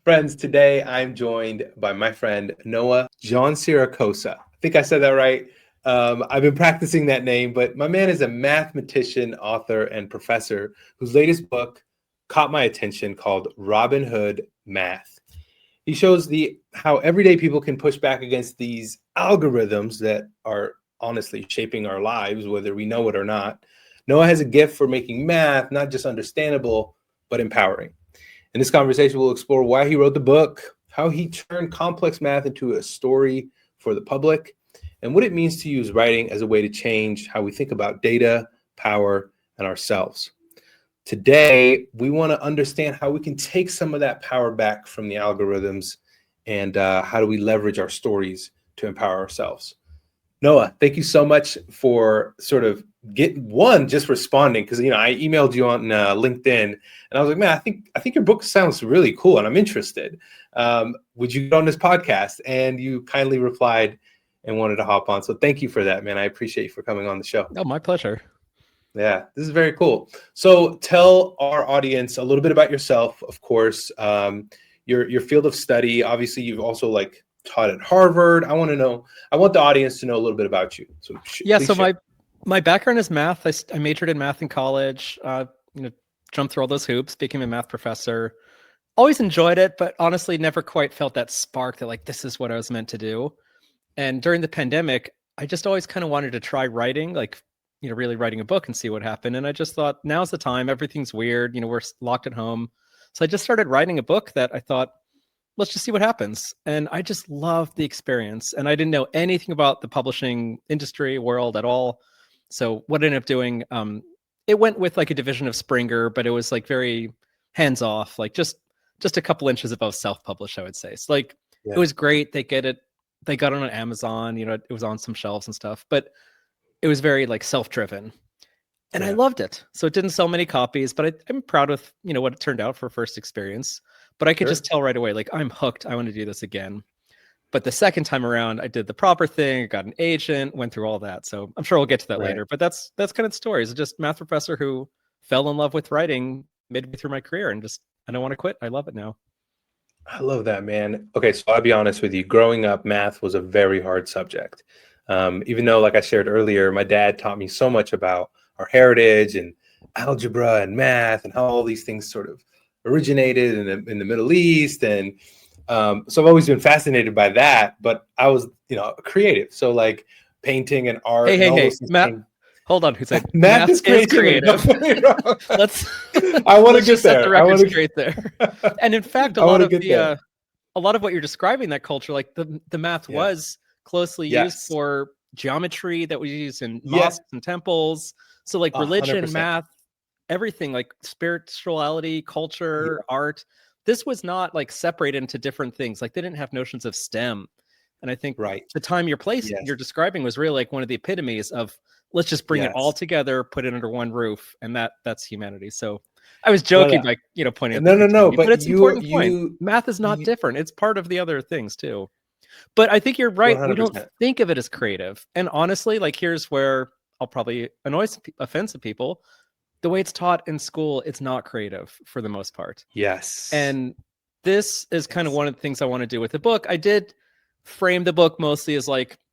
Friends, today I'm joined by my friend Noah Giansiracusa. I think I said that right. I've been practicing that name, but my man is a mathematician, author, and professor whose latest book caught my attention called Robin Hood Math. He shows how everyday people can push back against these algorithms that are honestly shaping our lives, whether we know it or not. Noah has a gift for making math not just understandable, but empowering. In this conversation, we'll explore why he wrote the book, how he turned complex math into a story for the public, and what it means to use writing as a way to change how we think about data, power, and ourselves. Today, we want to understand how we can take some of that power back from the algorithms and how do we leverage our stories to empower ourselves. Noah, thank you so much for sort of just responding, because I emailed you on LinkedIn, and I was like, man, I think your book sounds really cool, and I'm interested. Would you get on this podcast? And you kindly replied and wanted to hop on. So thank you for that, man. I appreciate you for coming on the show. Oh, my pleasure. Yeah, this is very cool. So tell our audience a little bit about yourself. Of course, your field of study. Obviously, you've also taught at Harvard. I want the audience to know a little bit about you. So my background is math. I majored in math in college, jumped through all those hoops, became a math professor. Always enjoyed it, but honestly never quite felt that spark that this is what I was meant to do. And during the pandemic, I just always kind of wanted to try writing, really writing a book and see what happened. And I just thought, now's the time. Everything's weird. We're locked at home. So I just started writing a book that I thought, let's just see what happens. And I just loved the experience. And I didn't know anything about the publishing industry world at all. So what I ended up doing, it went with a division of Springer, but it was very hands off, just a couple inches above self-published, I would say. So It was great. They got it on Amazon, it was on some shelves and stuff, but it was very self-driven. And I loved it. So it didn't sell many copies, but I'm proud of, what it turned out for first experience. But I could just tell right away, I'm hooked. I want to do this again. But the second time around, I did the proper thing, got an agent, went through all that. So I'm sure we'll get to that later. But that's kind of the story. It's just math professor who fell in love with writing midway through my career and I don't want to quit. I love it now. I love that, man. Okay, so I'll be honest with you. Growing up, math was a very hard subject. Even though, like I shared earlier, my dad taught me so much about our heritage and algebra and math and how all these things sort of originated in the Middle East. And so I've always been fascinated by that, but I was, creative. So painting and art. Hey, Matt, hold on. Who said math is creative? I want to get there. Set the record straight there. And in fact, a lot of what you're describing, that culture, the math was closely used for geometry that was used in mosques and temples. So religion, 100%. Math, everything, spirituality, culture, art. This was not separated into different things. They didn't have notions of STEM. And I think the time your place you're describing was really one of the epitomes of let's just bring it all together, put it under one roof, and that's humanity. So I was joking by pointing out no, but it's an important point. Math is not different. It's part of the other things too. But I think you're right. 100%. We don't think of it as creative. And honestly, here's where I'll probably offend some people. The way it's taught in school, it's not creative for the most part. Yes. And this is kind of one of the things I want to do with the book. I did frame the book mostly as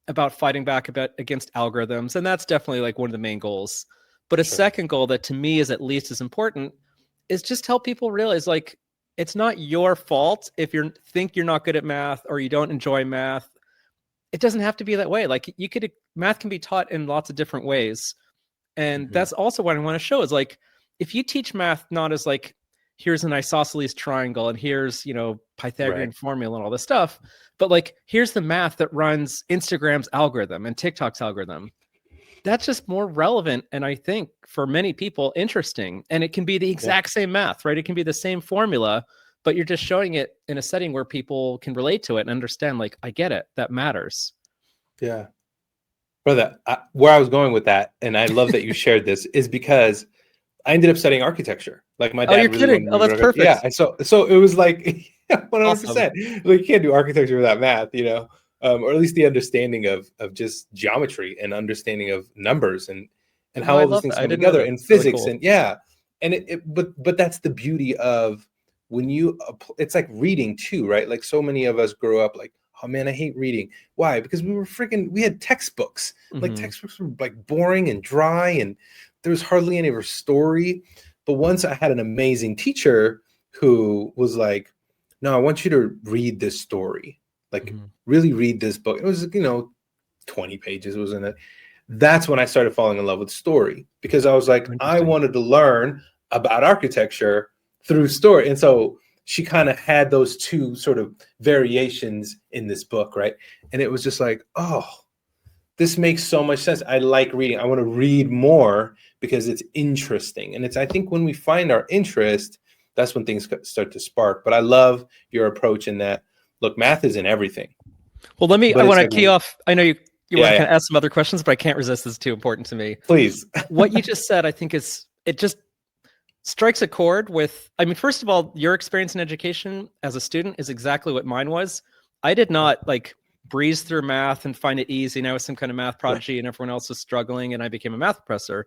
about fighting back against algorithms. And that's definitely one of the main goals. But a second goal that to me is at least as important is just help people realize it's not your fault if you think you're not good at math or you don't enjoy math. It doesn't have to be that way. Math can be taught in lots of different ways. And that's also what I want to show is if you teach math not as here's an isosceles triangle and here's Pythagorean formula and all this stuff, but here's the math that runs Instagram's algorithm and TikTok's algorithm. That's just more relevant, and I think for many people interesting. And it can be the exact same math, right? It can be the same formula, but you're just showing it in a setting where people can relate to it and understand I get it, that matters. Yeah. Brother, where I was going with that, and I love that you shared this, is because I ended up studying architecture. My dad. Oh, you're kidding? Oh, that's perfect. Yeah. So it was 100%. You can't do architecture without math, or at least the understanding of just geometry and understanding of numbers and how all those things come together, and physics. Really cool. And but that's the beauty of when it's like reading too, right? Like so many of us grew up like, oh man, I hate reading. Why? Because we had textbooks. Like textbooks were like boring and dry, and there was hardly any of a story. But once I had an amazing teacher who was like, no, I want you to read this story. Like really read this book. It was, 20 pages was in it. That's when I started falling in love with story, because I was like, I wanted to learn about architecture through story. And so she kind of had those two sort of variations in this book, right? And it was just like, oh, this makes so much sense. I like reading. I want to read more because it's interesting. And I think when we find our interest, that's when things start to spark. But I love your approach in that, look, math is in everything. Well, I want to key off. I know you want to kind of ask some other questions, but I can't resist. This is too important to me. Please. What you just said, I think it just strikes a chord with, I mean, first of all, your experience in education as a student is exactly what mine was. I did not like breeze through math and find it easy. And I was some kind of math prodigy and everyone else was struggling and I became a math professor.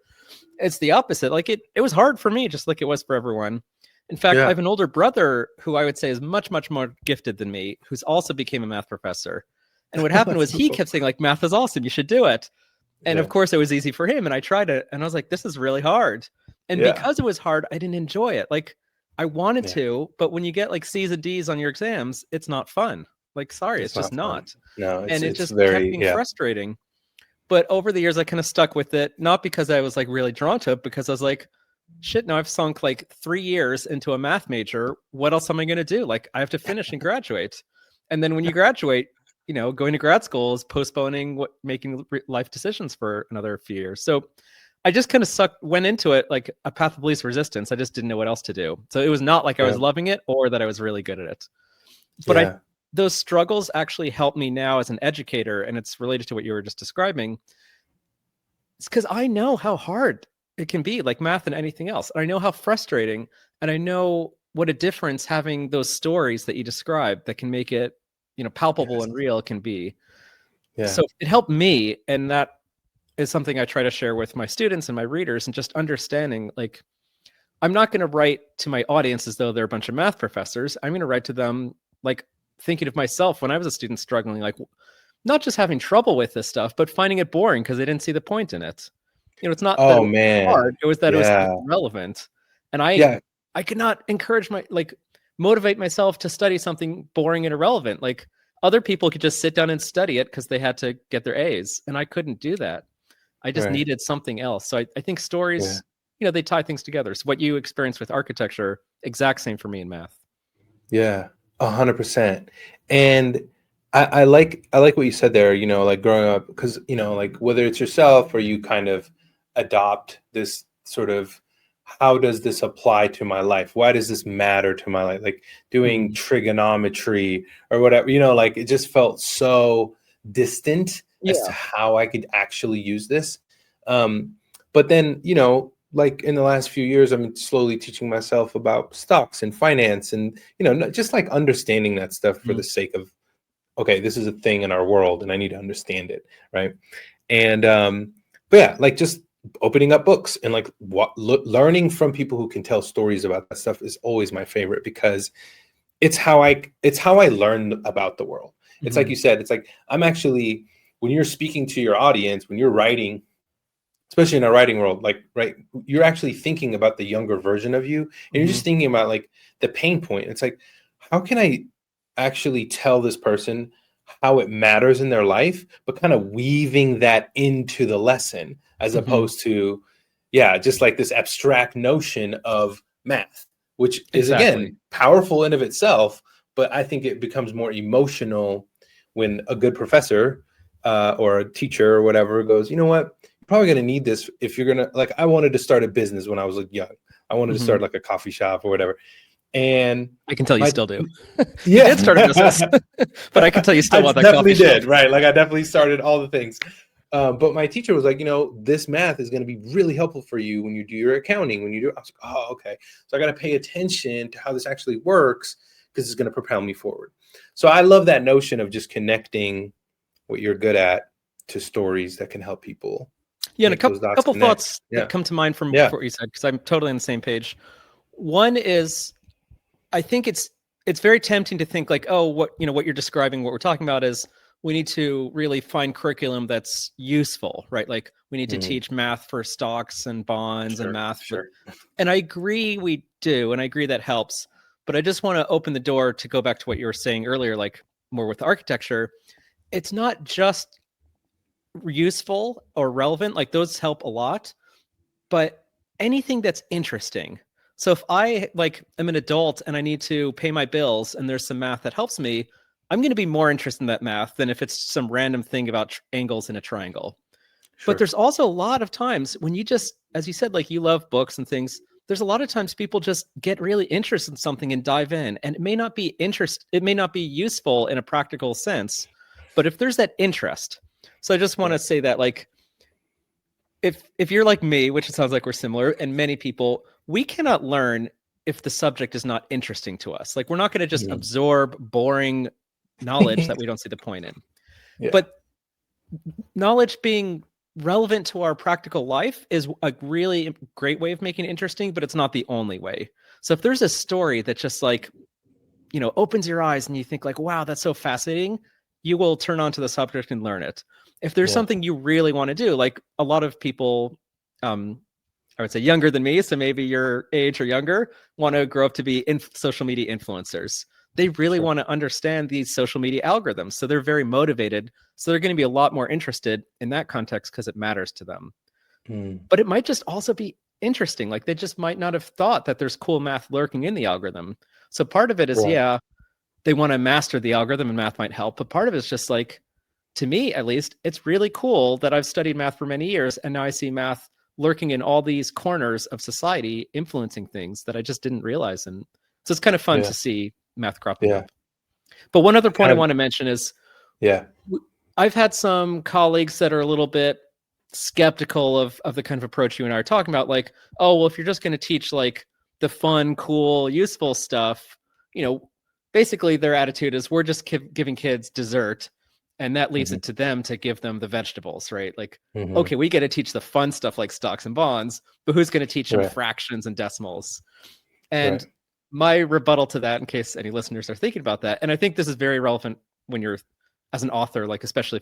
It's the opposite. Like it was hard for me, just like it was for everyone. In fact, I have an older brother who I would say is much, much more gifted than me, who's also became a math professor. And what happened was he kept saying like, math is awesome, you should do it. And of course it was easy for him. And I tried it and I was like, this is really hard. And because it was hard, I didn't enjoy it. Like I wanted to, but when you get like C's and D's on your exams, it's not fun. Like, sorry, it's just not. No, and it just kept being frustrating. But over the years, I kind of stuck with it, not because I was like really drawn to it, because I was like, shit, now I've sunk like 3 years into a math major. What else am I going to do? Like I have to finish and graduate. And then when you graduate, going to grad school is postponing making life decisions for another few years. So I just kind of went into it like a path of least resistance. I just didn't know what else to do. So it was not like I was loving it or that I was really good at it. But those struggles actually help me now as an educator, and it's related to what you were just describing. It's because I know how hard it can be, like math and anything else. I know how frustrating, and I know what a difference having those stories that you described that can make it, palpable and real can be. So it helped me, and that is something I try to share with my students and my readers, and just understanding, like, I'm not going to write to my audience as though they're a bunch of math professors. I'm going to write to them like thinking of myself when I was a student struggling, like not just having trouble with this stuff, but finding it boring because I didn't see the point in it. It's not that it was hard, it was that it was irrelevant. And I could not motivate myself to study something boring and irrelevant. Like other people could just sit down and study it because they had to get their A's, and I couldn't do that. I just needed something else. So I think stories, they tie things together. So what you experienced with architecture, exact same for me in math. Yeah, 100%. And I like what you said there, like growing up, because, like whether it's yourself or you kind of adopt this sort of, how does this apply to my life? Why does this matter to my life? Like doing trigonometry or whatever, like it just felt so distant as to how I could actually use this. But then, like in the last few years, I'm slowly teaching myself about stocks and finance and, just like understanding that stuff for the sake of, okay, this is a thing in our world and I need to understand it. Right. And, but yeah, like just opening up books and like learning from people who can tell stories about that stuff is always my favorite, because it's how I learn about the world. It's like you said, it's like, I'm actually, when you're speaking to your audience, when you're writing, especially in our writing world, like, right, you're actually thinking about the younger version of you, and you're just thinking about like the pain point. It's like, how can I actually tell this person how it matters in their life, but kind of weaving that into the lesson, as opposed to, just like this abstract notion of math, which is again powerful in of itself, but I think it becomes more emotional when a good professor or a teacher or whatever goes, you know what, you're probably going to need this if you're going to, like, I wanted to start a business when I was like young. I wanted to start like a coffee shop or whatever. And I can tell you still do. You did start a business, but I can tell you still want that definitely coffee did, shop. right? Like I definitely started all the things. But my teacher was like, this math is going to be really helpful for you when you do your accounting, I was like, oh, okay. So I got to pay attention to how this actually works, because it's going to propel me forward. So I love that notion of just connecting what you're good at to stories that can help people. Yeah, and a couple thoughts that come to mind from what you said, because I'm totally on the same page. One is, I think it's very tempting to think like, oh, what you're describing, what we're talking about is we need to really find curriculum that's useful, right? Like we need to teach math for stocks and bonds and math. Sure. And I agree we do, and I agree that helps. But I just want to open the door to go back to what you were saying earlier, like more with architecture. It's not just useful or relevant, like those help a lot, but anything that's interesting. So if I am an adult and I need to pay my bills and there's some math that helps me, I'm going to be more interested in that math than if it's some random thing about angles in a triangle. Sure. But there's also a lot of times when you just, as you said, like you love books and things, there's a lot of times people just get really interested in something and dive in, and it may not be useful in a practical sense, but if there's that interest. So I just want to say that, like, if you're like me, which it sounds like we're similar, and many people, we cannot learn if the subject is not interesting to us. Like, we're not going to just absorb boring knowledge that we don't see the point in. Yeah. But knowledge being relevant to our practical life is a really great way of making it interesting, but it's not the only way. So if there's a story that just opens your eyes and you think like, wow, that's so fascinating, you will turn on to the subject and learn it. If there's something you really want to do, like a lot of people, I would say younger than me, so maybe your age or younger, want to grow up to be social media influencers. They really want to understand these social media algorithms. So they're very motivated. So they're going to be a lot more interested in that context because it matters to them. But it might just also be interesting. Like they just might not have thought that there's cool math lurking in the algorithm. So part of it is, they want to master the algorithm and math might help. But part of it is just like, to me, at least, it's really cool that I've studied math for many years. And now I see math lurking in all these corners of society, influencing things that I just didn't realize. And so it's kind of fun to see math cropping up. But one other point I want to mention is, I've had some colleagues that are a little bit skeptical of the kind of approach you and I are talking about. Like, oh, well, if you're just going to teach like the fun, cool, useful stuff, basically their attitude is we're just giving kids dessert. And that leaves it to them to give them the vegetables, right? Like, okay, we get to teach the fun stuff like stocks and bonds, but who's going to teach them fractions and decimals? And my rebuttal to that, in case any listeners are thinking about that, and I think this is very relevant when you're as an author, like especially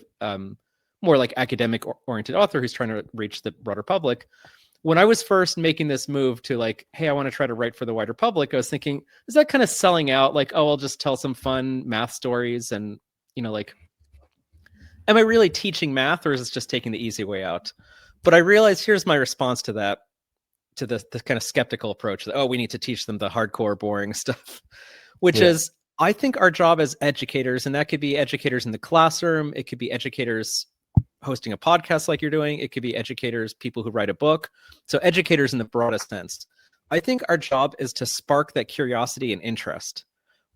more like academic oriented author who's trying to reach the broader public. When I was first making this move to like, hey, I want to try to write for the wider public, I was thinking, is that kind of selling out? Like, oh, I'll just tell some fun math stories and, like, am I really teaching math or is it just taking the easy way out? But I realized here's my response to that, to the kind of skeptical approach that, oh, we need to teach them the hardcore, boring stuff, which is, I think our job as educators, and that could be educators in the classroom, it could be educators hosting a podcast like you're doing, it could be educators, people who write a book. So educators in the broadest sense. I think our job is to spark that curiosity and interest.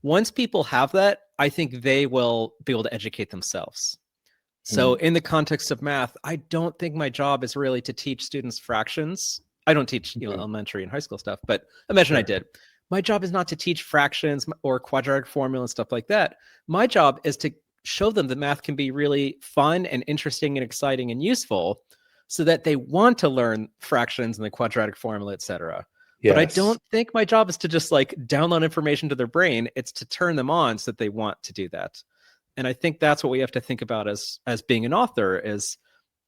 Once people have that, I think they will be able to educate themselves. So in the context of math, I don't think my job is really to teach students fractions. I don't teach elementary and high school stuff, but imagine I did. My job is not to teach fractions or quadratic formula and stuff like that. My job is to show them that math can be really fun and interesting and exciting and useful so that they want to learn fractions and the quadratic formula, et cetera. But I don't think my job is to just like download information to their brain. It's to turn them on so that they want to do that. And I think that's what we have to think about as being an author is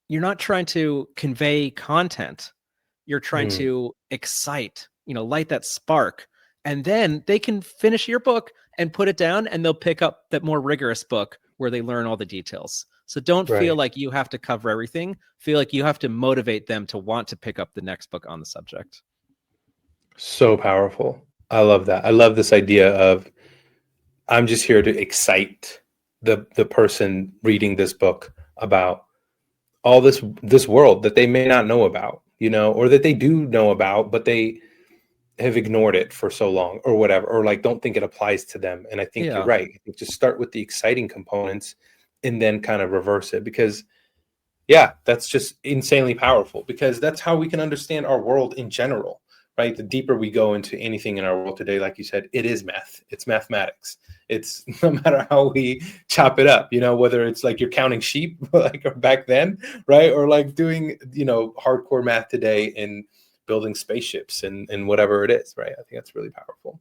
you're not trying to convey content. You're trying to excite, light that spark. And then they can finish your book and put it down and they'll pick up that more rigorous book where they learn all the details. So don't feel like you have to cover everything. Feel like you have to motivate them to want to pick up the next book on the subject. So powerful. I love that. I love this idea of I'm just here to excite the person reading this book about all this world that they may not know about, or that they do know about, but they have ignored it for so long or whatever, or like don't think it applies to them. And I think you're right. Just start with the exciting components and then kind of reverse it because that's just insanely powerful because that's how we can understand our world in general, right? The deeper we go into anything in our world today, like you said, it is math. It's mathematics. It's no matter how we chop it up, whether it's like you're counting sheep like back then, right? Or like doing, hardcore math today in building spaceships and whatever it is, right? I think that's really powerful.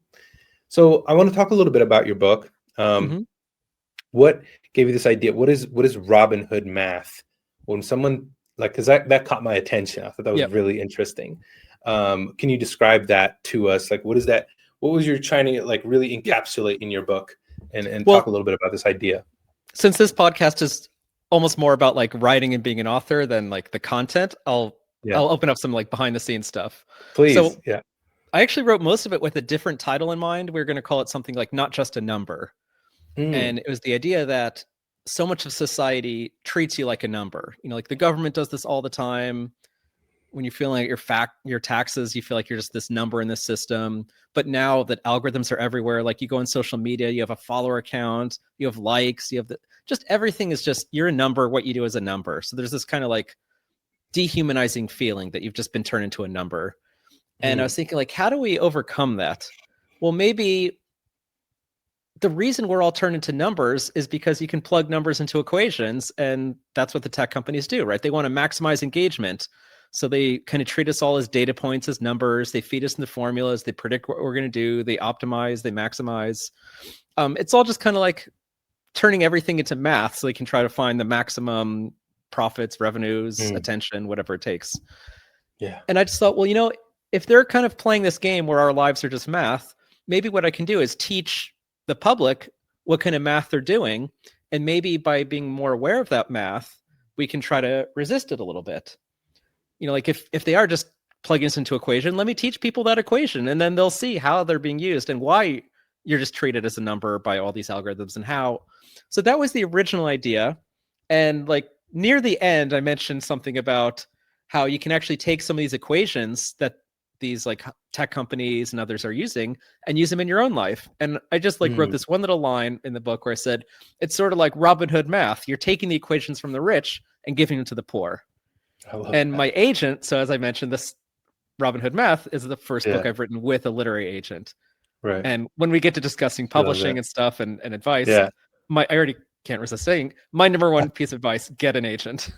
So I want to talk a little bit about your book. Hmm. What gave you this idea? What is Robin Hood math? When someone like, because that caught my attention. I thought that was Yep. really interesting. Can you describe that to us? Like, what is that? What was you trying to like really Yep. encapsulate in your book, and talk a Well, little bit about this idea? since this podcast is almost more about like writing and being an author than like the content, Yeah, I'll open up some like behind the scenes stuff. please. So Yeah. I actually wrote most of it with a different title in mind. We are going to call it something like Not Just a Number. And Mm, it was the idea that so much of society treats you like a number. Like the government does this all the time. When you feel like your taxes, you feel like you're just this number in this system. But now that algorithms are everywhere, like you go on social media, you have a follower account, you have likes, you have just everything is just, you're a number. What you do is a number. So there's this kind of like dehumanizing feeling that you've just been turned into a number. And I was mm, thinking, like, how do we overcome that? Well, maybe the reason we're all turned into numbers is because you can plug numbers into equations, and that's what the tech companies do, right? They want to maximize engagement. So they kind of treat us all as data points, as numbers. They feed us in the formulas. They predict what we're going to do. They optimize. They maximize. It's all just kind of like turning everything into math so they can try to find the maximum profits, revenues, mm. attention, whatever it takes. Yeah. And I just thought, well, if they're kind of playing this game where our lives are just math, maybe what I can do is teach the public what kind of math they're doing. And maybe by being more aware of that math, we can try to resist it a little bit. Like if they are just plugging us into equation, let me teach people that equation, and then they'll see how they're being used and why you're just treated as a number by all these algorithms and how. So that was the original idea. And like near the end, I mentioned something about how you can actually take some of these equations that these like tech companies and others are using and use them in your own life. And I just like wrote Mm, this one little line in the book where I said, it's sort of like Robin Hood math. You're taking the equations from the rich and giving them to the poor. I love And that. my agent, so as I mentioned, this Robin Hood Math is the first book Yeah. I've written with a literary agent. Right. And when we get to discussing I love publishing that. and stuff and advice, Yeah. I already can't resist saying my number one piece of advice: get an agent.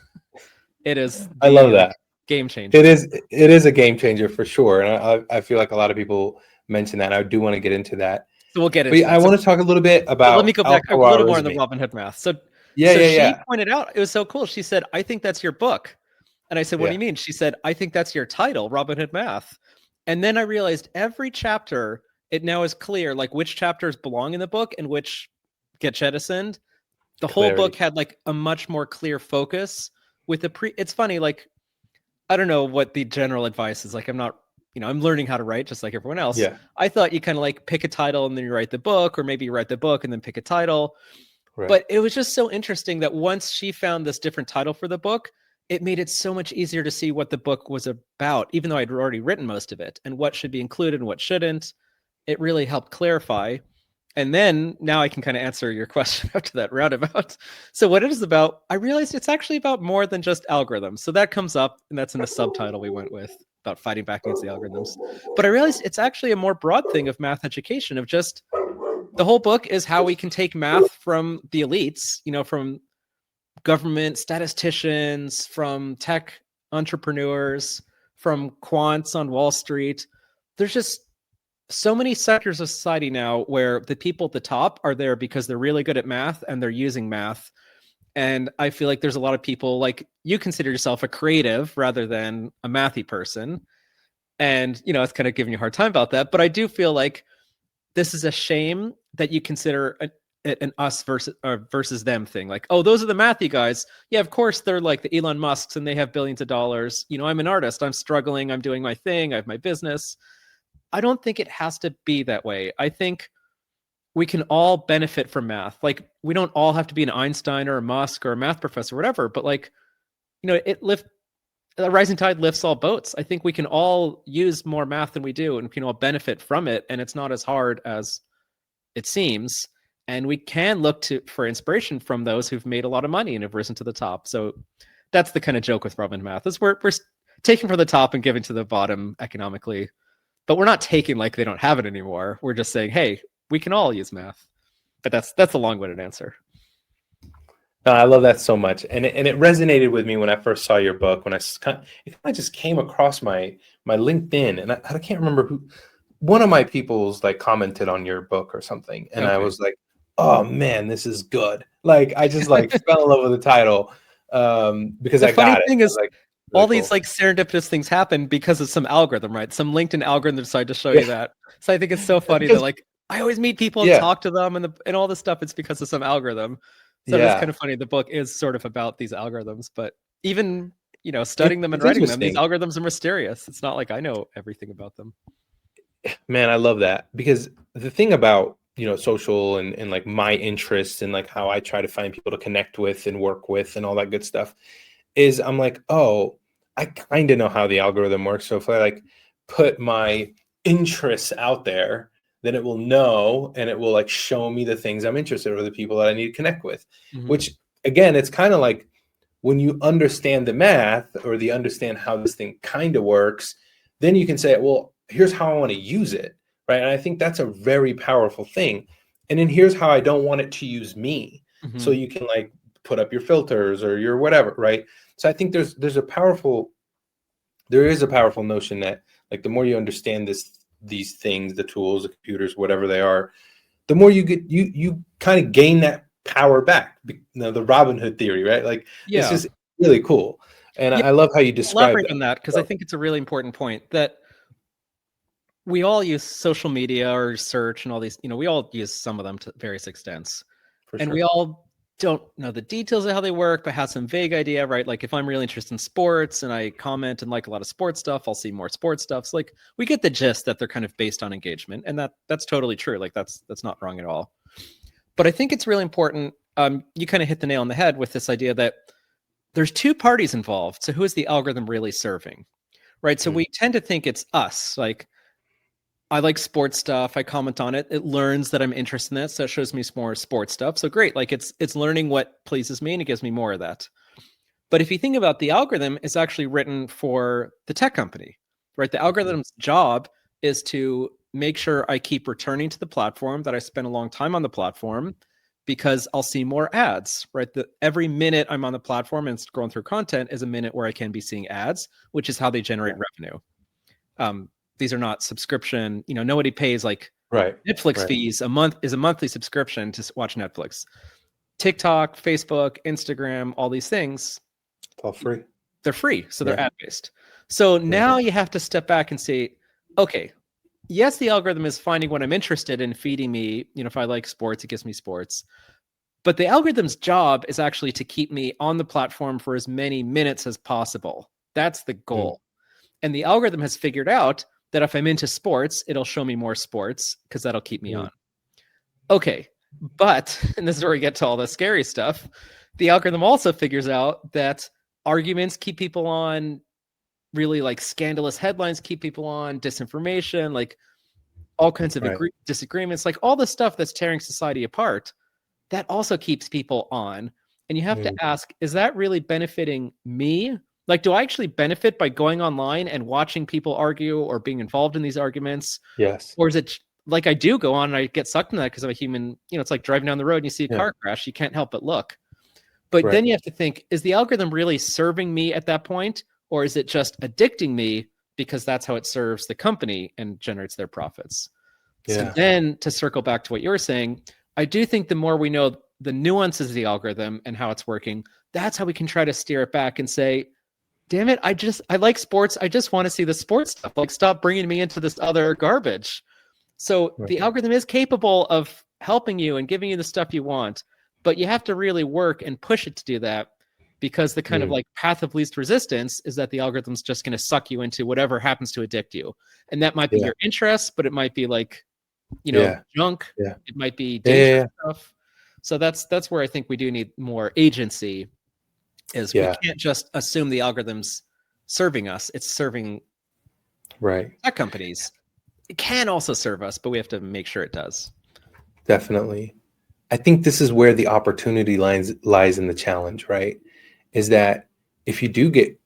It is I the love like that. game It changer. is it is a game changer for sure, and I feel like a lot of people mention that. And I do want to get into that, So we'll get but into yeah, I that. So want to talk a little bit let me about go back a little more on the Al-Khwarizmi. Robin Hood Math. So Yeah, so yeah, she yeah, pointed out it was so cool. She said, "I think that's your book," and I said, "What do yeah. you mean?" She said, "I think that's your title, Robin Hood Math." And then I realized every chapter, it now is clear like which chapters belong in the book and which get jettisoned. The whole book Clarity. had like a much more clear focus with the it's funny, like I don't know what the general advice is. Like I'm not, I'm learning how to write just like everyone else. Yeah, I thought you kind of like pick a title and then you write the book, or maybe you write the book and then pick a title. right. But it was just so interesting that once she found this different title for the book, it made it so much easier to see what the book was about, even though I'd already written most of it and what should be included and what shouldn't. It really helped clarify. And then now I can kind of answer your question after that roundabout. So, what it is about, I realized it's actually about more than just algorithms. So, that comes up, and that's in the subtitle we went with about fighting back against the algorithms. But I realized it's actually a more broad thing of math education, of just the whole book is how we can take math from the elites, from government statisticians, from tech entrepreneurs, from quants on Wall Street. There's just so many sectors of society now where the people at the top are there because they're really good at math and they're using math. And I feel like there's a lot of people, like you consider yourself a creative rather than a mathy person. And, it's kind of giving you a hard time about that. But I do feel like this is a shame that you consider an us versus them thing. Like, oh, those are the mathy guys. Yeah, of course they're like the Elon Musks and they have billions of dollars. I'm an artist. I'm struggling. I'm doing my thing. I have my business. I don't think it has to be that way. I think we can all benefit from math. Like, we don't all have to be an Einstein or a Musk or a math professor or whatever, but like, the rising tide lifts all boats. I think we can all use more math than we do and we can all benefit from it. And it's not as hard as it seems. And we can look for inspiration from those who've made a lot of money and have risen to the top. So that's the kind of joke with Robin Math is we're taking from the top and giving to the bottom economically, but we're not taking like they don't have it anymore. We're just saying, hey, we can all use math. But that's a long-winded answer. No, I love that so much, and it resonated with me when I first saw your book. When it kind of just came across my LinkedIn, and I can't remember one of my people's like commented on your book or something, and I Okay. was like, oh man, this is good. Like I just like fell in love with the title because The I funny got it. thing I is was like, all really these cool. like serendipitous things happen because of some algorithm, right? Some LinkedIn algorithm decided to show you Yeah, that. So I think it's so funny that because like I always meet people and yeah, talk to them and all this stuff. It's because of some algorithm. So it is kind yeah, of funny. The book is sort of about these algorithms, but even studying them and it's writing them, these interesting. algorithms are mysterious. It's not like I know everything about them. Man, I love that because the thing about, social and like my interests and like how I try to find people to connect with and work with and all that good stuff is I'm like, oh, I kind of know how the algorithm works. So if I like put my interests out there, then it will know and it will like show me the things I'm interested in or the people that I need to connect with, Mhm. which again, it's kind of like when you understand the math or the understand how this thing kind of works, then you can say, well, here's how I want to use it. Right. And I think that's a very powerful thing. And then here's how I don't want it to use me. So Mhm. you can like put up your filters or your whatever. Right. So I think there is a powerful notion that like the more you understand these things, the tools, the computers, whatever they are, the more you kind of gain that power back. The Robin Hood theory, right? Like it's Yeah. just really cool. And Yeah. I love how you describe Elaborate that. on that because I So, think it's a really important point that we all use social media or search and all these, we all use some of them to various extents. for And we sure. all don't know the details of how they work, but have some vague idea, right? Like if I'm really interested in sports and I comment and like a lot of sports stuff, I'll see more sports stuff. So like we get the gist that they're kind of based on engagement, and that's totally true. Like that's not wrong at all. But I think it's really important. You kind of hit the nail on the head with this idea that there's two parties involved. So who is the algorithm really serving, right? So Mm, we tend to think it's us, like I like sports stuff. I comment on it. It learns that I'm interested in it, so it shows me more sports stuff. So great, like it's learning what pleases me and it gives me more of that. But if you think about the algorithm, it's actually written for the tech company, right? The mhm, algorithm's job is to make sure I keep returning to the platform, that I spend a long time on the platform because I'll see more ads, right? Every minute I'm on the platform and scrolling through content is a minute where I can be seeing ads, which is how they generate yeah. revenue. These are not subscription. Nobody pays like Right. Netflix Right. fees. A month is a monthly subscription to watch Netflix. TikTok, Facebook, Instagram, all these things, It's all free. they're free, so they're Yeah. ad based. So Yeah. now you have to step back and say, okay, yes, the algorithm is finding what I'm interested in, feeding me. If I like sports, it gives me sports. But the algorithm's job is actually to keep me on the platform for as many minutes as possible. That's the Mm, goal. And the algorithm has figured out that if I'm into sports, it'll show me more sports because that'll keep me mm, on. Okay. But, and this is where we get to all the scary stuff, the algorithm also figures out that arguments keep people on, really like scandalous headlines keep people on, disinformation, like all kinds of right. disagreements, like all the stuff that's tearing society apart, that also keeps people on. And you have to Mm, ask, is that really benefiting me? Like, do I actually benefit by going online and watching people argue or being involved in these arguments? yes. Or is it like I do go on and I get sucked into that because I'm a human? It's like driving down the road and you see a Yeah. car crash. You can't help but look. But Right. then you have to think, is the algorithm really serving me at that point? Or is it just addicting me because that's how it serves the company and generates their profits? So Yeah. then to circle back to what you were saying, I do think the more we know the nuances of the algorithm and how it's working, that's how we can try to steer it back and say, damn it, I like sports. I just want to see the sports stuff. Like, stop bringing me into this other garbage. So Right. the algorithm is capable of helping you and giving you the stuff you want, but you have to really work and push it to do that, because the kind of Mm, like path of least resistance is that the algorithm's just going to suck you into whatever happens to addict you. And that might be yeah. your interest, but it might be like, Yeah. junk. Yeah. It might be Yeah. Yeah. dangerous Yeah. stuff. So that's where I think we do need more agency, is we Yeah. can't just assume the algorithm's serving us. It's serving Right. tech companies. It can also serve us, but we have to make sure it does. Definitely. I think this is where the opportunity lies in the challenge, right? Is that if you do get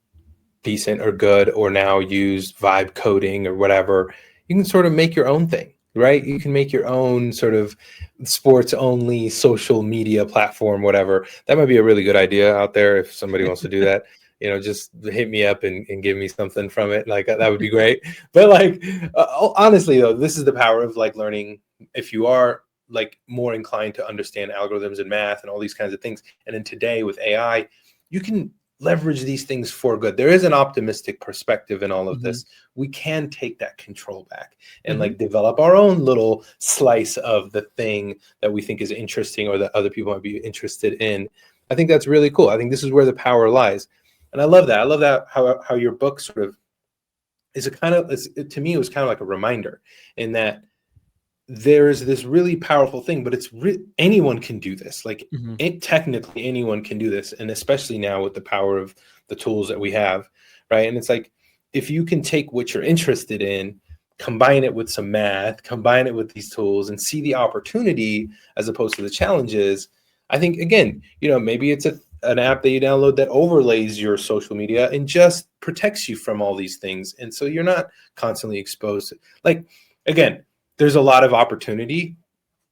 decent or good or now use vibe coding or whatever, you can sort of make your own thing, right? You can make your own sort of sports only social media platform, whatever. That might be a really good idea out there if somebody wants to do that. just hit me up and give me something from it. Like that would be great. But like, honestly though, this is the power of like learning. If you are like more inclined to understand algorithms and math and all these kinds of things. And then today with AI, you can leverage these things for good. There is an optimistic perspective in all of this. We can take that control back and like develop our own little slice of the thing that we think is interesting or that other people might be interested in. I think that's really cool. I think this is where the power lies. And I love that. I love that how your book sort of is to me, it was kind of like a reminder in that there is this really powerful thing, but anyone can do this. Like technically anyone can do this. And especially now with the power of the tools that we have, right? And it's like, if you can take what you're interested in, combine it with some math, combine it with these tools and see the opportunity as opposed to the challenges. I think, again, maybe it's an app that you download that overlays your social media and just protects you from all these things. And so you're not constantly exposed to, like, again, there's a lot of opportunity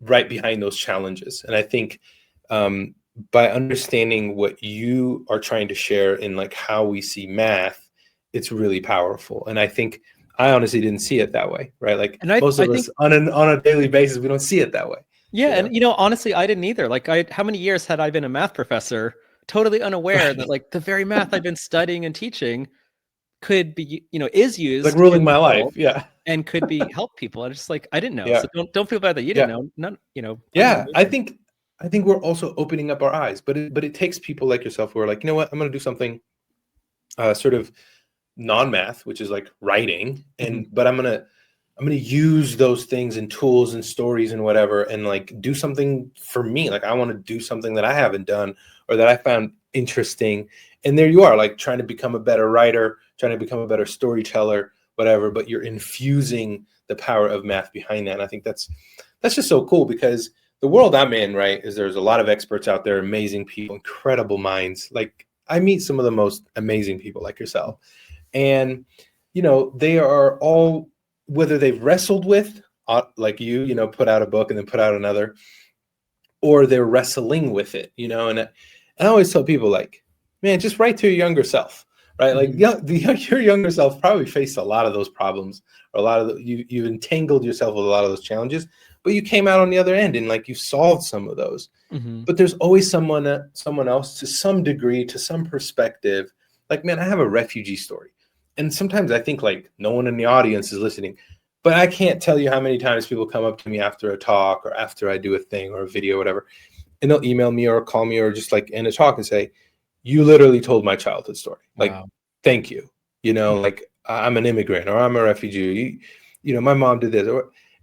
right behind those challenges. And I think by understanding what you are trying to share in like how we see math, it's really powerful. And I think I honestly didn't see it that way, right? Like most of us on a daily basis, we don't see it that way. Yeah. And honestly, I didn't either. Like how many years had I been a math professor, totally unaware that like the very math I've been studying and teaching could be, is used like ruling my life. Yeah. And could be help people. I just like, I didn't know. Yeah. So don't feel bad that you didn't know. None, Yeah. I think we're also opening up our eyes, but it takes people like yourself who are like, you know what, I'm going to do something sort of non-math, which is like writing. But I'm going to use those things and tools and stories and whatever, and like do something for me. Like I want to do something that I haven't done or that I found interesting. And there you are, like trying to become a better writer, trying to become a better storyteller, whatever, but you're infusing the power of math behind that. And I think that's just so cool, because the world I'm in, right, is there's a lot of experts out there, amazing people, incredible minds. Like I meet some of the most amazing people like yourself. And, they are all, whether they've wrestled with, like you put out a book and then put out another, or they're wrestling with it, and I always tell people like, man, just write to your younger self, right? Like your younger self probably faced a lot of those problems, or a lot of you've entangled yourself with a lot of those challenges, but you came out on the other end and like you solved some of those. But there's always someone else to some degree, to some perspective. Like, man, I have a refugee story. And sometimes I think like no one in the audience is listening, but I can't tell you how many times people come up to me after a talk or after I do a thing or a video or whatever, and they'll email me or call me or just like in a talk and say, you literally told my childhood story. Like, thank you. Like I'm an immigrant or I'm a refugee. My mom did this.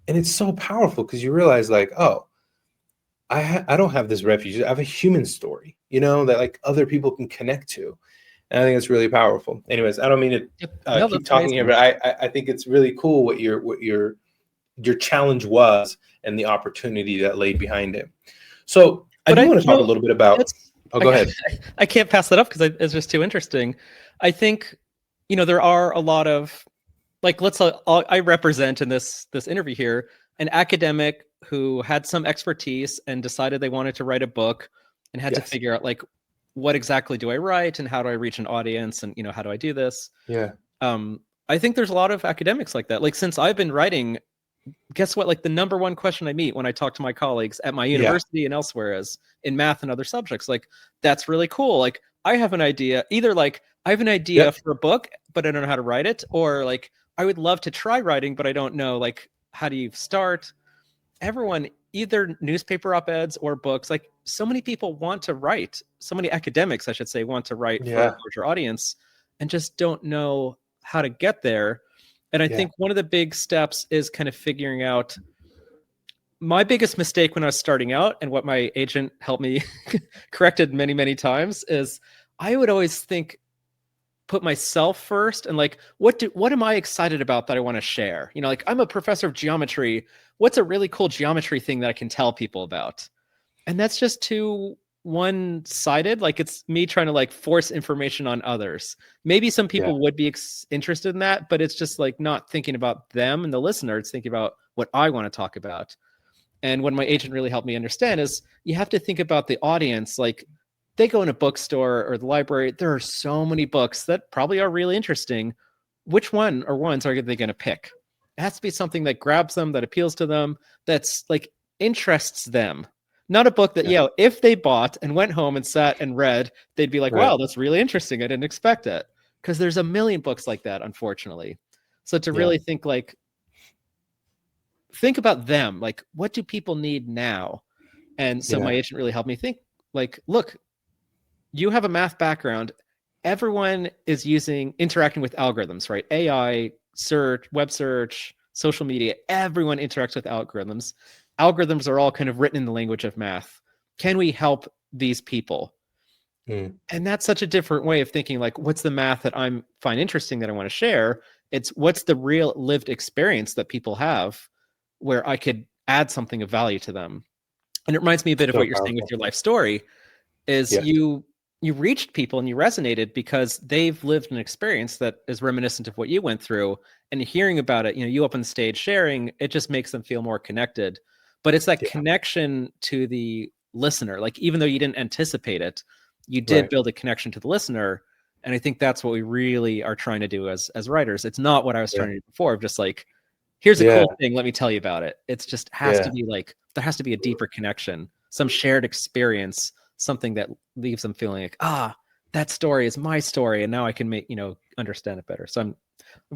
And it's so powerful because you realize like, oh, I don't have this refugee. I have a human story, that like other people can connect to. And I think it's really powerful. Anyways, I don't mean to keep talking here, but I think it's really cool what your challenge was and the opportunity that laid behind it. So I do want to talk a little bit about. Go ahead. I can't pass that up because it's just too interesting. I think there are a lot of like I represent in this interview here an academic who had some expertise and decided they wanted to write a book and had to figure out like, what exactly do I write and how do I reach an audience and how do I do this? Yeah. I think there's a lot of academics like that. Like since I've been writing, guess what? Like the number one question I meet when I talk to my colleagues at my university and elsewhere is in math and other subjects. Like that's really cool. Like I have an idea, either like I have an idea for a book, but I don't know how to write it, or like I would love to try writing, but I don't know like how do you start? Everyone, either newspaper op-eds or books, like so many people want to write, so many academics, I should say, want to write for a larger audience and just don't know how to get there. And I think one of the big steps is kind of figuring out my biggest mistake when I was starting out, and what my agent helped me corrected many, many times, is I would always put myself first and like, what am I excited about that I want to share? Like I'm a professor of geometry. What's a really cool geometry thing that I can tell people about? And that's just too one-sided. Like it's me trying to like force information on others. Maybe some people would be interested in that, but it's just like not thinking about them and the listener. It's thinking about what I want to talk about. And what my agent really helped me understand is you have to think about the audience. Like they go in a bookstore or the library, there are so many books that probably are really interesting. Which one or ones are they going to pick? It has to be something that grabs them, that appeals to them, that's like interests them. Not a book that, if they bought and went home and sat and read, they'd be like, wow, that's really interesting. I didn't expect it. Because there's a million books like that, unfortunately. So to really think about them, like, what do people need now? And so my agent really helped me think, like, look, you have a math background. Everyone is interacting with algorithms, right? AI, search, web search, social media, everyone interacts with algorithms. Algorithms are all kind of written in the language of math. Can we help these people? And that's such a different way of thinking, like, what's the math that I find interesting that I want to share? It's what's the real lived experience that people have where I could add something of value to them. And it reminds me a bit of what you're saying with your life story is you reached people and you resonated because they've lived an experience that is reminiscent of what you went through, and hearing about it, you up on stage sharing, it just makes them feel more connected. But it's that connection to the listener. Like, even though you didn't anticipate it, you did build a connection to the listener. And I think that's what we really are trying to do as writers. It's not what I was trying to do before, of just like, here's a cool thing, let me tell you about it. It's just has to be like, there has to be a deeper connection, some shared experience, something that leaves them feeling like, that story is my story, and now I can make, understand it better. So I'm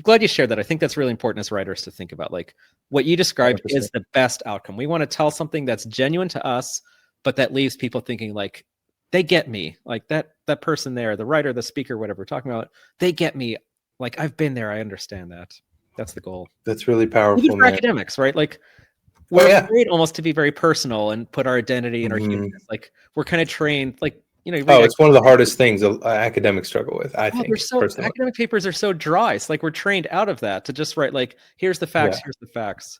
glad you shared that. I think that's really important as writers to think about, like, what you described 100%. Is the best outcome. We want to tell something that's genuine to us, but that leaves people thinking, like, they get me, like that person there, the writer, the speaker, whatever we're talking about, they get me. Like, I've been there, I understand that. That's the goal. That's really powerful. Even for academics, right? Like, we're afraid almost to be very personal and put our identity and our humanness. Like, we're kind of trained, like, it's one of the hardest things academics struggle with, I think. Academic papers are so dry. It's like we're trained out of that to just write, like, here's the facts, here's the facts.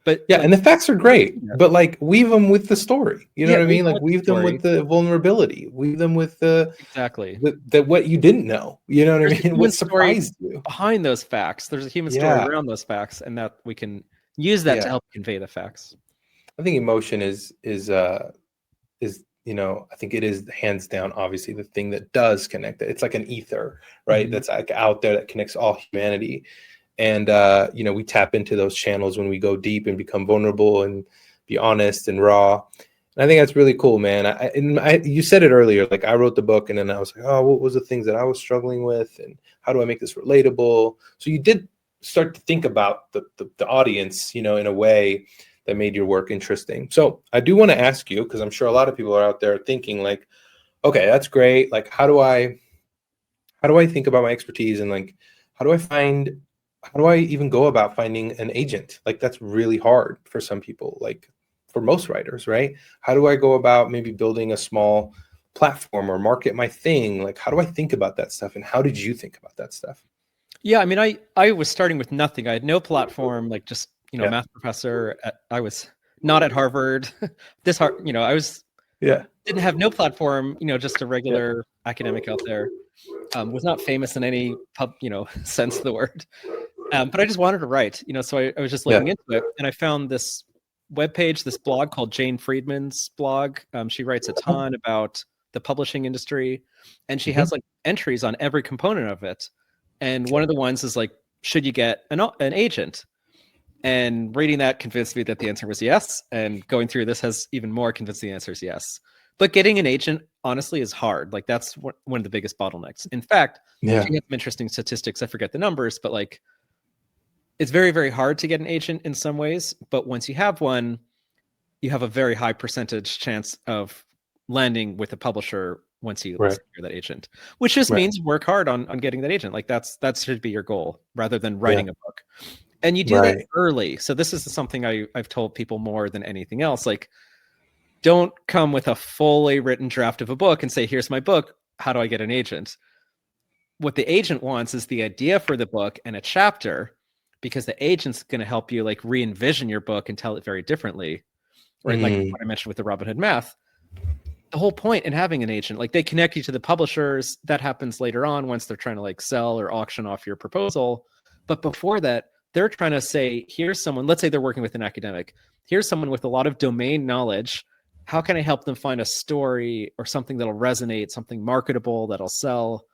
But and the facts are great, but like, weave them with the story. You know what I mean? Like, weave them with the vulnerability, weave them with the what you didn't know. You know what I mean? What surprised you behind those facts? There's a human story around those facts, and that we can use that to help convey the facts. I think emotion is I think it is hands down, obviously, the thing that does connect it. It's like an ether, right? That's like out there that connects all humanity. And, we tap into those channels when we go deep and become vulnerable and be honest and raw. And I think that's really cool, man. You said it earlier, like, I wrote the book and then I was like, what was the things that I was struggling with and how do I make this relatable? So you did start to think about the audience, in a way that made your work interesting. So I do want to ask you, because I'm sure a lot of people are out there thinking, like, okay, that's great. Like, how do I think about my expertise, and like, how do I even go about finding an agent? Like, that's really hard for some people, like for most writers, right? How do I go about maybe building a small platform or market my thing? Like, how do I think about that stuff? And how did you think about that stuff? Yeah, I mean, I was starting with nothing. I had no platform, like, just, math professor. I was not at Harvard. I was didn't have no platform, just a regular academic out there. Was not famous in any sense of the word. But I just wanted to write, so I was just looking into it, and I found this webpage, this blog called Jane Friedman's blog. She writes a ton about the publishing industry, and she has like entries on every component of it. And one of the ones is like, should you get an agent? And reading that convinced me that the answer was yes. And going through this has even more convinced the answer is yes. But getting an agent, honestly, is hard. Like, that's one of the biggest bottlenecks. In fact, she had some interesting statistics. I forget the numbers, but like, it's very, very hard to get an agent in some ways. But once you have one, you have a very high percentage chance of landing with a publisher once you secure that agent, which just means work hard on getting that agent. Like, that should be your goal rather than writing a book. And you do that early. So this is something I've told people more than anything else. Like, don't come with a fully written draft of a book and say, here's my book. How do I get an agent? What the agent wants is the idea for the book and a chapter, because the agent's going to help you like re-envision your book and tell it very differently. Right. Like what I mentioned with the Robin Hood math. The whole point in having an agent, like, they connect you to the publishers. That happens later on once they're trying to like sell or auction off your proposal. But before that, they're trying to say, here's someone, let's say they're working with an academic. Here's someone with a lot of domain knowledge how can I help them find a story or something that'll resonate, something marketable that'll sell?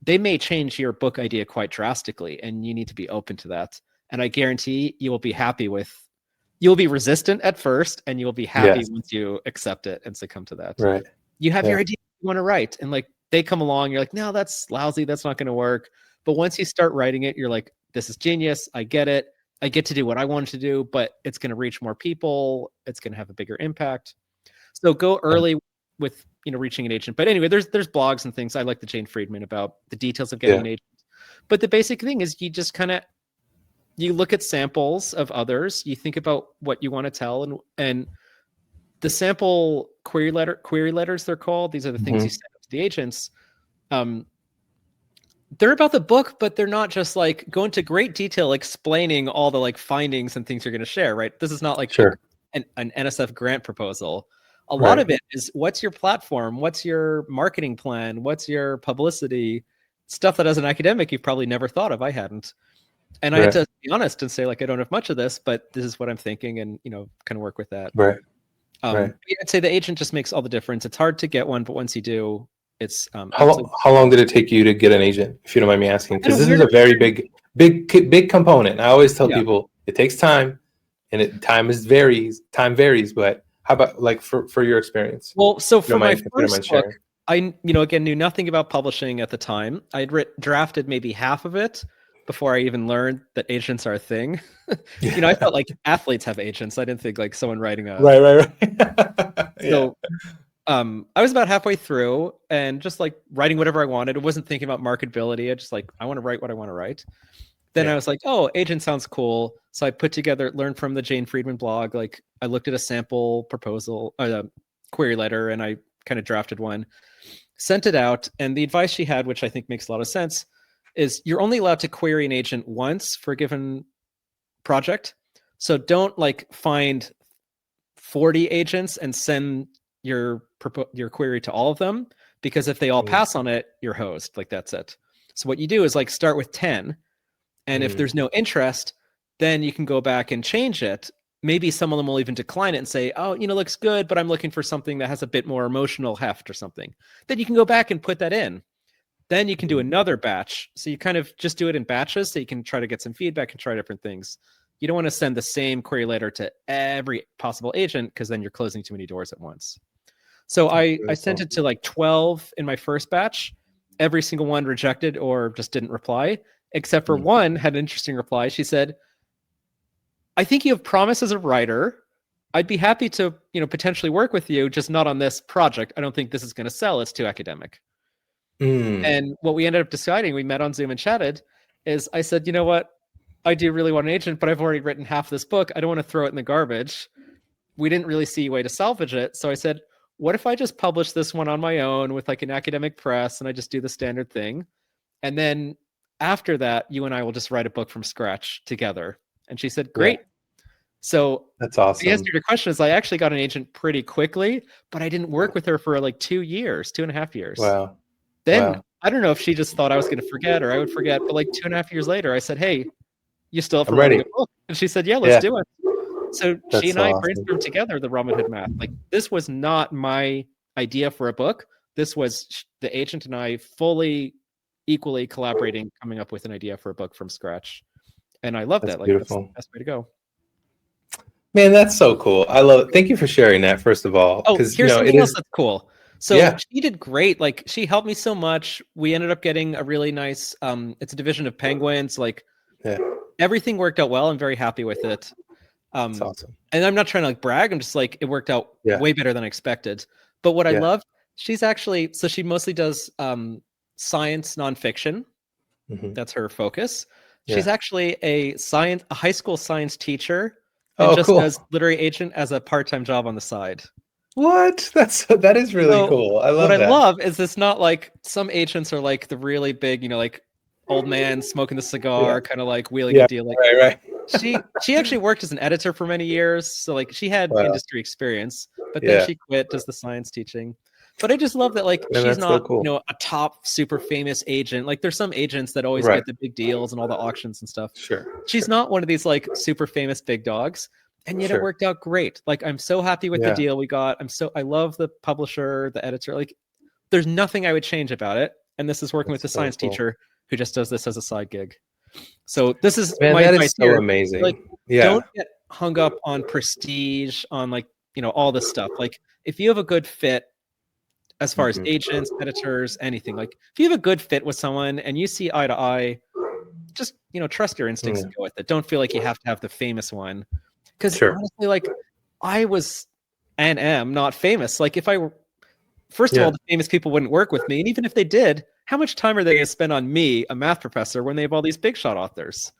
They may change your book idea quite drastically, and you need to be open to that. And I guarantee you will be happy with, you'll be resistant at first, and you'll be happy Yes. once you accept it and succumb to that. Right. You have Yeah. your idea you want to write, and like they come along, you're like, no, that's lousy, that's not going to work. But once you start writing it, you're like, this is genius. I get it. I get to do what I wanted to do, but it's going to reach more people. It's going to have a bigger impact. So go early with, reaching an agent. But anyway, there's blogs and things. I like the Jane Friedman about the details of getting an agent. But the basic thing is you just kind of, you look at samples of others, you think about what you want to tell, and the sample query letters, they're called. These are the things you send up to the agents. They're about the book, but they're not just like go into great detail explaining all the like findings and things you're going to share, right? This is not like an NSF grant proposal. A lot of it is, what's your platform? What's your marketing plan? What's your publicity? Stuff that as an academic, you've probably never thought of. I hadn't. And I had to be honest and say, like, I don't have much of this, but this is what I'm thinking, and, kind of work with that. Right. I'd say the agent just makes all the difference. It's hard to get one, but once you do, it's how long did it take you to get an agent, if you don't mind me asking? Because this is a very big component. I always tell people it takes time, and time varies, but how about like for your experience? Well, so for my first book, I again knew nothing about publishing at the time. I'd drafted maybe half of it before I even learned that agents are a thing. I felt like athletes have agents. I didn't think like someone writing a right. So I was about halfway through and just like writing whatever I wanted. I wasn't thinking about marketability. I just like, I want to write what I want to write. Then I was like, oh, agent sounds cool. So I learned from the Jane Friedman blog. Like I looked at a sample proposal, query letter, and I kind of drafted one, sent it out. And the advice she had, which I think makes a lot of sense, is you're only allowed to query an agent once for a given project. So don't like find 40 agents and send your query to all of them, because if they all pass on it, you're hosed. Like that's it. So what you do is like start with 10. And if there's no interest, then you can go back and change it. Maybe some of them will even decline it and say, oh, looks good, but I'm looking for something that has a bit more emotional heft or something. Then you can go back and put that in. Then you can do another batch. So you kind of just do it in batches so you can try to get some feedback and try different things. You don't want to send the same query letter to every possible agent, because then you're closing too many doors at once. So I sent it to like 12 in my first batch. Every single one rejected or just didn't reply, except for one had an interesting reply. She said, I think you have promise as a writer. I'd be happy to, potentially work with you, just not on this project. I don't think this is going to sell. It's too academic. And what we ended up deciding, we met on Zoom and chatted, is I said, you know what? I do really want an agent, but I've already written half this book. I don't want to throw it in the garbage. We didn't really see a way to salvage it. So I said, what if I just publish this one on my own with like an academic press, and I just do the standard thing? And then after that, you and I will just write a book from scratch together. And she said, great. So that's awesome. The answer to your question is I actually got an agent pretty quickly, but I didn't work with her for like 2.5 years. Wow. Then I don't know if she just thought I was going to forget or I would forget, but like 2.5 years later, I said, hey, you still have to write a book? And she said, yeah, let's do it. So she and I brainstormed together the Robin Hood math. Like this was not my idea for a book. This was the agent and I fully, equally collaborating, coming up with an idea for a book from scratch. And I love that. Like beautiful. that's the best way to go. Man, that's so cool. I love it. Thank you for sharing that, first of all. Oh, here's something else that's cool. So she did great. Like she helped me so much. We ended up getting a really nice, it's a division of Penguins. Like everything worked out well. I'm very happy with it. That's awesome. And I'm not trying to like brag. I'm just like, it worked out way better than I expected. But what I love, she's actually, so she mostly does science nonfiction. That's her focus. She's actually a high school science teacher and does literary agent as a part-time job on the side. What? That is really cool. I love that. What I love is it's not like some agents are like the really big, like old man smoking the cigar, kind of like wheeling a deal. Like right. She actually worked as an editor for many years. So like she had industry experience, but then she quit, does the science teaching. But I just love that like she's not, a top super famous agent. Like there's some agents that always get the big deals and all the auctions and stuff. Sure. She's not one of these like super famous big dogs. And yet it Sure. worked out great. Like, I'm so happy with the Yeah. deal we got. I love the publisher, the editor. Like, there's nothing I would change about it. And this is working with That's a so science cool. teacher who just does this as a side gig. So this is Man, my that advice is so here. amazing. Like, Yeah. don't get hung up on prestige, on like, all this stuff. Like, if you have a good fit as far as Mhm. agents, editors, anything, like if you have a good fit with someone and you see eye to eye, just, trust your instincts and go with it. Don't feel like you have to have the famous one. Because Sure. honestly, like, I was and am not famous. Like, if I were, first of all, the famous people wouldn't work with me. And even if they did, how much time are they going to spend on me, a math professor, when they have all these big shot authors?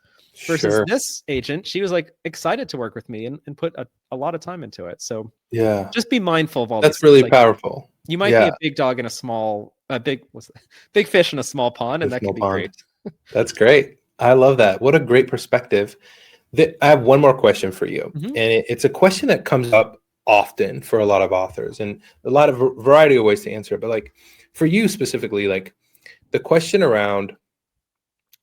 Versus this agent, she was like excited to work with me and put a lot of time into it. So Yeah. just be mindful of all That's these things. really Like, powerful. you might be a big dog in big fish in a small pond, and that can be great. That's great. I love that. What a great perspective. I have one more question for you. Mhm. And it's a question that comes up often for a lot of authors, and a lot of variety of ways to answer it. But like for you specifically, like the question around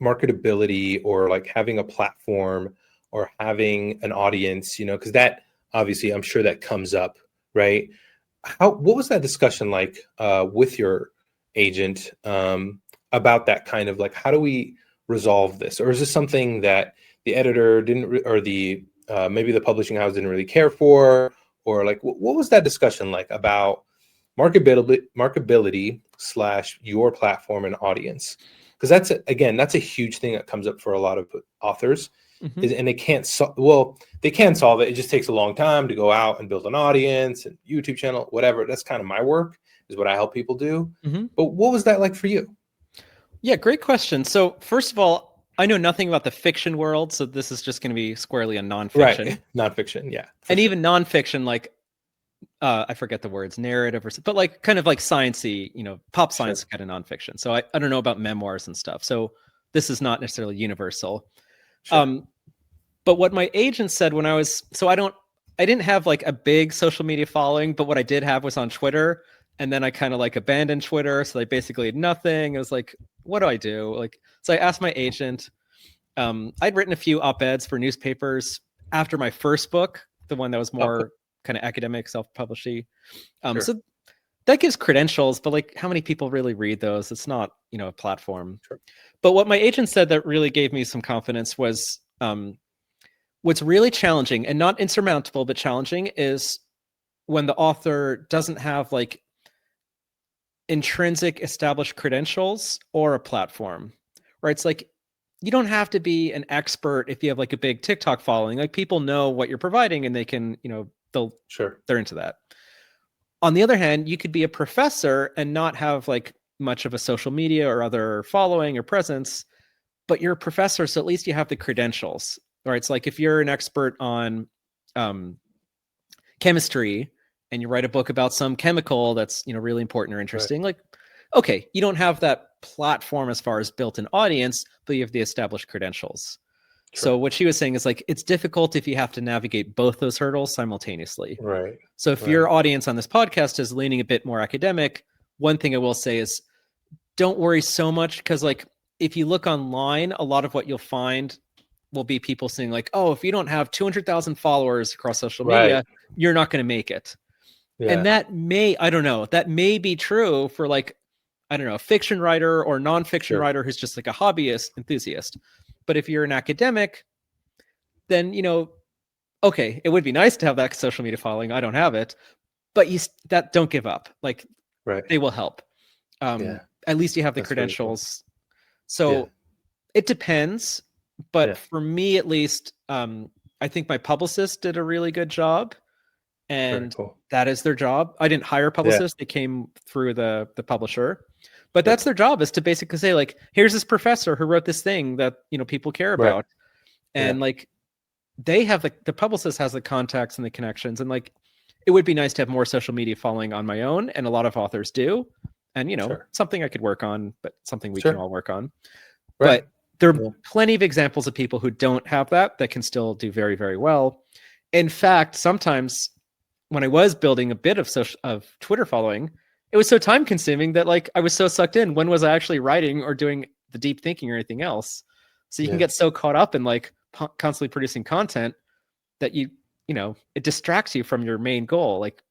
marketability, or like having a platform or having an audience, because that obviously I'm sure that comes up, right? What was that discussion like with your agent about that kind of like, how do we resolve this? Or is this something that the editor or the maybe the publishing house didn't really care for? Or like, what was that discussion like about marketability / your platform and audience? Because that's a huge thing that comes up for a lot of authors. Mhm. And they can't they can solve it. It just takes a long time to go out and build an audience and YouTube channel, whatever. That's kind of my work, is what I help people do. Mhm. But what was that like for you? Yeah, great question. So first of all, I know nothing about the fiction world, so this is just going to be squarely a nonfiction. Right. Nonfiction. Yeah. And Sure. even nonfiction, like, I forget the words, narrative, but like kind of like sciencey, pop science kind of nonfiction. So I don't know about memoirs and stuff. So this is not necessarily universal. Sure. But what my agent said when I didn't have like a big social media following, but what I did have was on Twitter. And then I kind of like abandoned Twitter. So I basically had nothing. I was like, what do I do? Like, so I asked my agent. I'd written a few op-eds for newspapers after my first book, the one that was more kind of academic, self-publishing. Sure. So that gives credentials, but like, how many people really read those? It's not, a platform. Sure. But what my agent said that really gave me some confidence was, what's really challenging and not insurmountable, but challenging, is when the author doesn't have like intrinsic established credentials or a platform, right? It's like, you don't have to be an expert if you have like a big TikTok following. Like, people know what you're providing and they can, they're into that. On the other hand, you could be a professor and not have like much of a social media or other following or presence, but you're a professor, so at least you have the credentials. Right? It's like if you're an expert on chemistry and you write a book about some chemical that's really important or interesting, like, okay, you don't have that platform as far as built-in audience, but you have the established credentials. Sure. So what she was saying is like, it's difficult if you have to navigate both those hurdles simultaneously. Right. So if your audience on this podcast is leaning a bit more academic, one thing I will say is, don't worry so much, because like, if you look online, a lot of what you'll find will be people saying like, oh, if you don't have 200,000 followers across social media, you're not going to make it. Yeah. And that may be true for like, I don't know, a fiction writer or nonfiction writer who's just like a hobbyist enthusiast. But if you're an academic, then, okay, it would be nice to have that social media following. I don't have it, but don't give up. Like, they will help. At least you have the credentials. Really cool. So it depends. But for me, at least, I think my publicist did a really good job, and that is their job. I didn't hire a publicist; they came through the publisher. But that's their job, is to basically say like, here's this professor who wrote this thing that people care about, and like, they have the publicist has the contacts and the connections, and like, it would be nice to have more social media following on my own, and a lot of authors do, and something I could work on, but something we can all work on. But there are plenty of examples of people who don't have that can still do very, very well. In fact, sometimes when I was building a bit of Twitter following, it was so time consuming that like, I was so sucked in. When was I actually writing or doing the deep thinking or anything else? So you can get so caught up in like constantly producing content that you it distracts you from your main goal. Like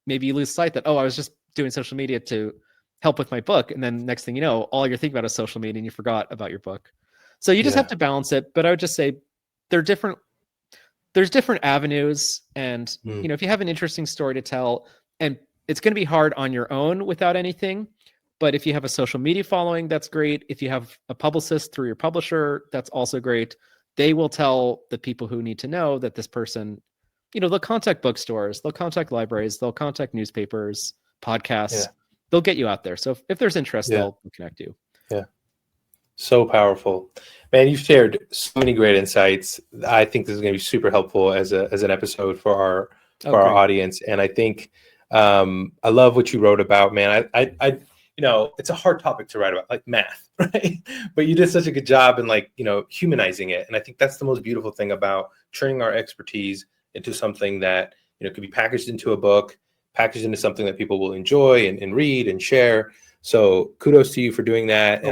maybe you lose sight that, oh, I was just doing social media to help with my book. And then next thing you know, all you're thinking about is social media and you forgot about your book. So you just have to balance it. But I would just say there's different avenues. And, if you have an interesting story to tell, and it's going to be hard on your own without anything. But if you have a social media following, that's great. If you have a publicist through your publisher, that's also great. They will tell the people who need to know that this person, they'll contact bookstores, they'll contact libraries, they'll contact newspapers, podcasts. Yeah. They'll get you out there. So if there's interest, they'll connect you. Yeah. So powerful. Man, you've shared so many great insights. I think this is going to be super helpful as an episode for our audience. And I think I love what you wrote about, man. I it's a hard topic to write about, like math, right? But you did such a good job in humanizing it. And I think that's the most beautiful thing about turning our expertise into something that, could be packaged into a book, packaged into something that people will enjoy and read and share. So kudos to you for doing that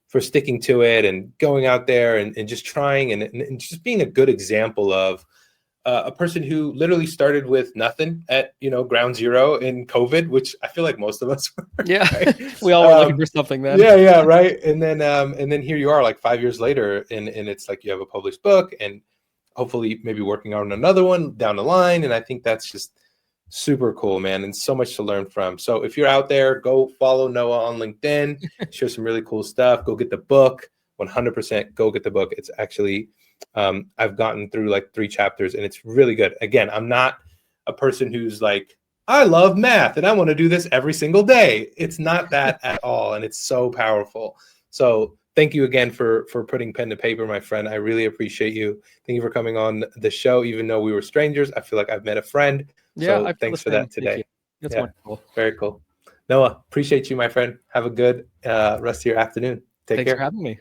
for sticking to it and going out there and just trying and just being a good example of a person who literally started with nothing at, ground zero in COVID, which I feel like most of us were. Yeah. Right? We all were looking for something then. Yeah. Right. And then here you are like 5 years later and it's like you have a published book and hopefully maybe working on another one down the line. And I think that's just super cool, man. And so much to learn from. So if you're out there, go follow Noah on LinkedIn, share some really cool stuff. Go get the book, 100% go get the book. It's actually, I've gotten through like 3 chapters and it's really good. Again, I'm not a person who's like, I love math and I want to do this every single day. It's not that at all. And it's so powerful. So thank you again for putting pen to paper, my friend. I really appreciate you. Thank you for coming on the show. Even though we were strangers, I feel like I've met a friend. Yeah, so thanks for that today. That's wonderful. Very cool. Noah, appreciate you, my friend. Have a good rest of your afternoon. Thanks for having me.